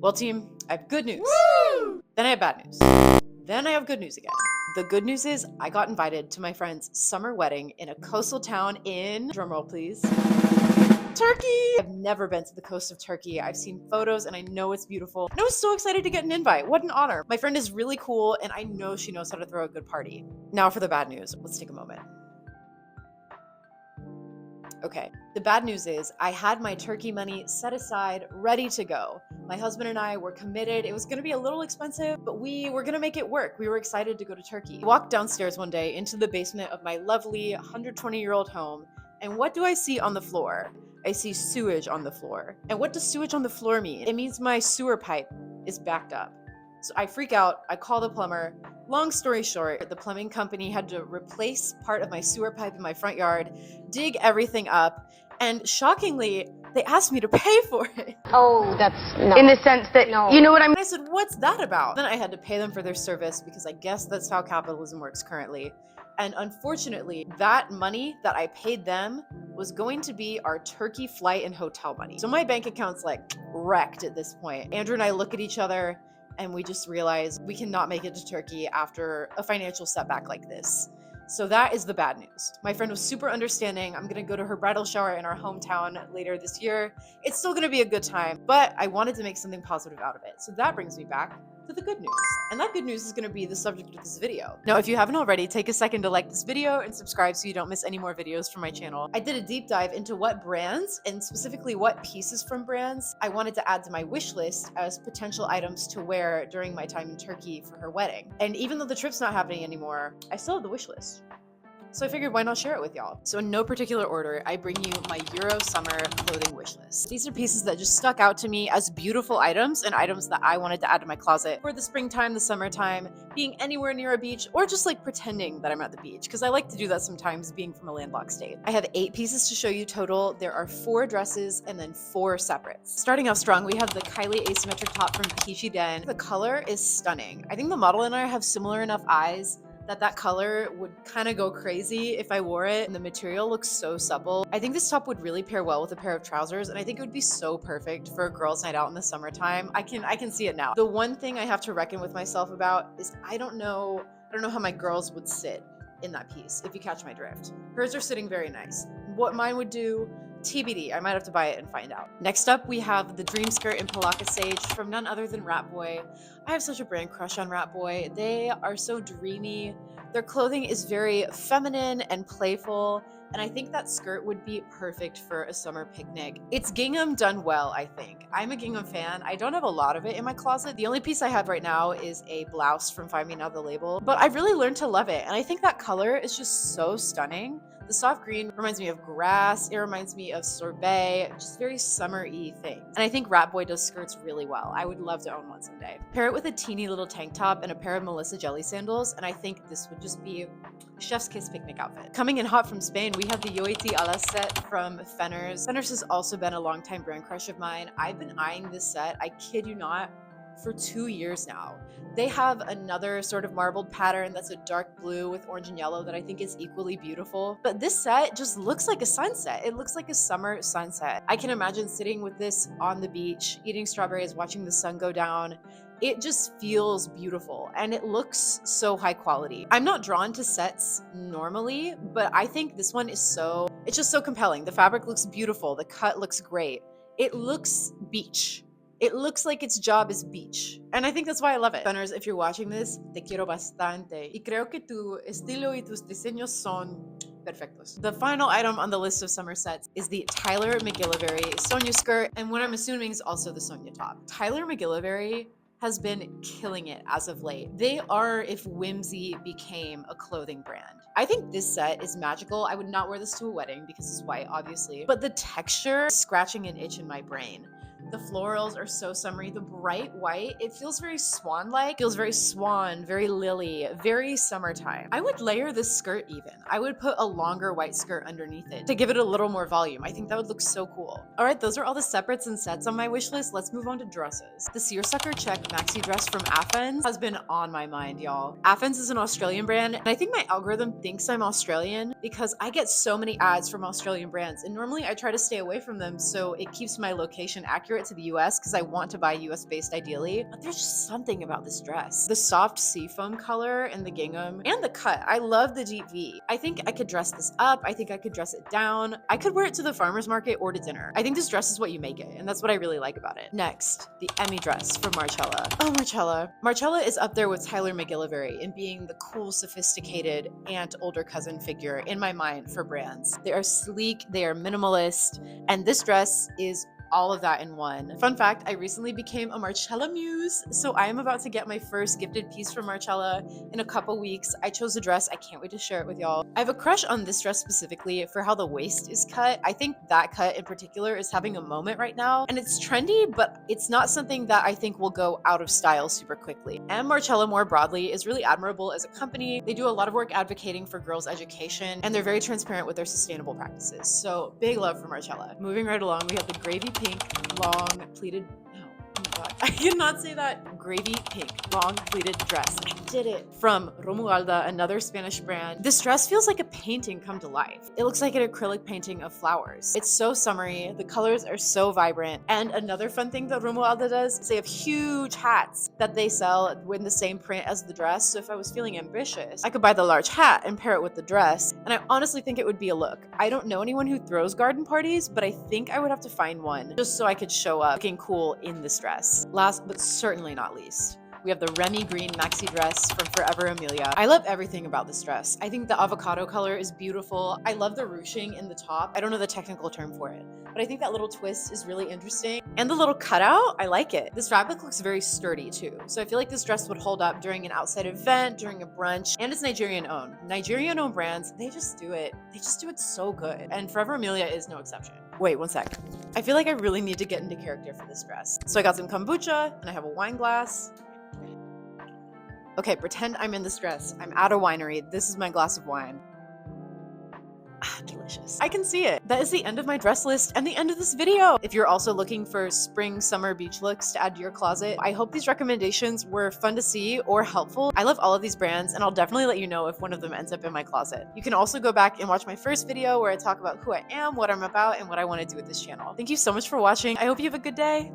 Well, team, I have good news. Woo! Then I have bad news. Then I have good news again. The good news is I got invited to my friend's summer wedding in a coastal town in, drumroll please, Turkey. I've never been to the coast of Turkey. I've seen photos and I know it's beautiful. And I was so excited to get an invite. What an honor. My friend is really cool and I know she knows how to throw a good party. Now for the bad news. Let's take a moment. Okay, the bad news is I had my turkey money set aside, ready to go. My husband and I were committed. It was going to be a little expensive, but we were going to make it work. We were excited to go to Turkey. I walked downstairs one day into the basement of my lovely 120-year-old home, and what do I see on the floor? I see sewage on the floor. And what does sewage on the floor mean? It means my sewer pipe is backed up. So I freak out, I call the plumber. Long story short, the plumbing company had to replace part of my sewer pipe in my front yard, dig everything up, and shockingly, they asked me to pay for it. Oh, that's no. In the sense that, no. You know what I mean? I said, what's that about? Then I had to pay them for their service because I guess that's how capitalism works currently. And unfortunately, that money that I paid them was going to be our Turkey flight and hotel money. So my bank account's like wrecked at this point. Andrew and I look at each other and we just realize we cannot make it to Turkey after a financial setback like this. So that is the bad news. My friend was super understanding. I'm gonna go to her bridal shower in our hometown later this year. It's still gonna be a good time, but I wanted to make something positive out of it. So that brings me back to the good news. And that good news is gonna be the subject of this video. Now, if you haven't already, take a second to like this video and subscribe so you don't miss any more videos from my channel. I did a deep dive into what brands, and specifically what pieces from brands, I wanted to add to my wish list as potential items to wear during my time in Turkey for her wedding. And even though the trip's not happening anymore, I still have the wish list. So I figured why not share it with y'all. So in no particular order, I bring you my Euro summer clothing wish list. These are pieces that just stuck out to me as beautiful items and items that I wanted to add to my closet for the springtime, the summertime, being anywhere near a beach, or just like pretending that I'm at the beach, because I like to do that sometimes being from a landlocked state. I have 8 pieces to show you total. There are 4 dresses and then 4 separates. Starting off strong, we have the Kylie asymmetric top from Peachy Den. The color is stunning. I think the model and I have similar enough eyes that color would kind of go crazy if I wore it, and the material looks so supple. I think this top would really pair well with a pair of trousers, and I think it would be so perfect for a girls' night out in the summertime. I can see it now. The one thing I have to reckon with myself about is I don't know how my girls would sit in that piece, if you catch my drift. Hers are sitting very nice. What mine would do, TBD. I might have to buy it and find out. Next up, we have the dream skirt in Palaka Sage from none other than Rat Boy. I have such a brand crush on Rat Boy. They are so dreamy. Their clothing is very feminine and playful, and I think that skirt would be perfect for a summer picnic. It's gingham done well, I think. I'm a gingham fan. I don't have a lot of it in my closet. The only piece I have right now is a blouse from Find Me Now the Label, but I've really learned to love it, and I think that color is just so stunning. The soft green reminds me of grass. It reminds me of sorbet, just very summer-y things. And I think Rat Boy does skirts really well. I would love to own one someday. Pair it with a teeny little tank top and a pair of Melissa Jelly sandals, and I think this would just be a chef's kiss picnic outfit. Coming in hot from Spain, we have the Yoiti Alas set from Fenners. Fenners has also been a longtime brand crush of mine. I've been eyeing this set, I kid you not, for 2 years now. They have another sort of marbled pattern that's a dark blue with orange and yellow that I think is equally beautiful. But this set just looks like a sunset. It looks like a summer sunset. I can imagine sitting with this on the beach, eating strawberries, watching the sun go down. It just feels beautiful and it looks so high quality. I'm not drawn to sets normally, but I think this one is it's just so compelling. The fabric looks beautiful. The cut looks great. It looks beach. It looks like its job is beach. And I think that's why I love it. Fenners, if you're watching this, te quiero bastante. Y creo que tu estilo y tus diseños son perfectos. The final item on the list of summer sets is the Tyler McGillivray Sonia skirt, and what I'm assuming is also the Sonia top. Tyler McGillivray has been killing it as of late. They are if whimsy became a clothing brand. I think this set is magical. I would not wear this to a wedding because it's white, obviously, but the texture is scratching an itch in my brain. The florals are so summery. The bright white, it feels very swan-like. Feels very swan, very lily, very summertime. I would layer this skirt even. I would put a longer white skirt underneath it to give it a little more volume. I think that would look so cool. All right, those are all the separates and sets on my wish list. Let's move on to dresses. The Seersucker check maxi dress from Athens has been on my mind, y'all. Athens is an Australian brand, and I think my algorithm thinks I'm Australian because I get so many ads from Australian brands, and normally I try to stay away from them so it keeps my location accurate it to the US because I want to buy US based ideally, but there's just something about this dress. The soft seafoam color and the gingham and the cut. I love the deep V. I think I could dress this up. I think I could dress it down. I could wear it to the farmer's market or to dinner. I think this dress is what you make it, and that's what I really like about it. Next, the Emmy dress from Marcella. Oh, Marcella. Marcella is up there with Tyler McGillivray in being the cool, sophisticated aunt, older cousin figure in my mind for brands. They are sleek, they are minimalist, and this dress is all of that in one. Fun fact, I recently became a Marcella muse, so I am about to get my first gifted piece from Marcella in a couple weeks. I chose a dress. I can't wait to share it with y'all. I have a crush on this dress specifically for how the waist is cut. I think that cut in particular is having a moment right now, and it's trendy, but it's not something that I think will go out of style super quickly. And Marcella more broadly is really admirable as a company. They do a lot of work advocating for girls' education, and they're very transparent with their sustainable practices. So big love for Marcella. Moving right along, we have the gravy pink, long pleated, oh my god, I cannot say that. Gravy pink, long pleated dress. I did it. From Romualda, another Spanish brand. This dress feels like a painting come to life. It looks like an acrylic painting of flowers. It's so summery, the colors are so vibrant. And another fun thing that Romualda does is they have huge hats that they sell in the same print as the dress. So if I was feeling ambitious, I could buy the large hat and pair it with the dress. And I honestly think it would be a look. I don't know anyone who throws garden parties, but I think I would have to find one just so I could show up looking cool in this dress. Last but certainly not least, we have the Remy green maxi dress from Forever Amelia. I love everything about this dress. I think the avocado color is beautiful. I love the ruching in the top. I don't know the technical term for it, but I think that little twist is really interesting. And the little cutout, I like it. This fabric looks very sturdy too. So I feel like this dress would hold up during an outside event, during a brunch, and it's Nigerian owned. Nigerian owned brands, they just do it. They just do it so good. And Forever Amelia is no exception. Wait, one sec. I feel like I really need to get into character for this dress. So I got some kombucha and I have a wine glass. Okay, pretend I'm in this dress. I'm at a winery. This is my glass of wine. Ah, delicious. I can see it. That is the end of my dress list and the end of this video. If you're also looking for spring, summer beach looks to add to your closet, I hope these recommendations were fun to see or helpful. I love all of these brands, and I'll definitely let you know if one of them ends up in my closet. You can also go back and watch my first video where I talk about who I am, what I'm about, and what I want to do with this channel. Thank you so much for watching. I hope you have a good day.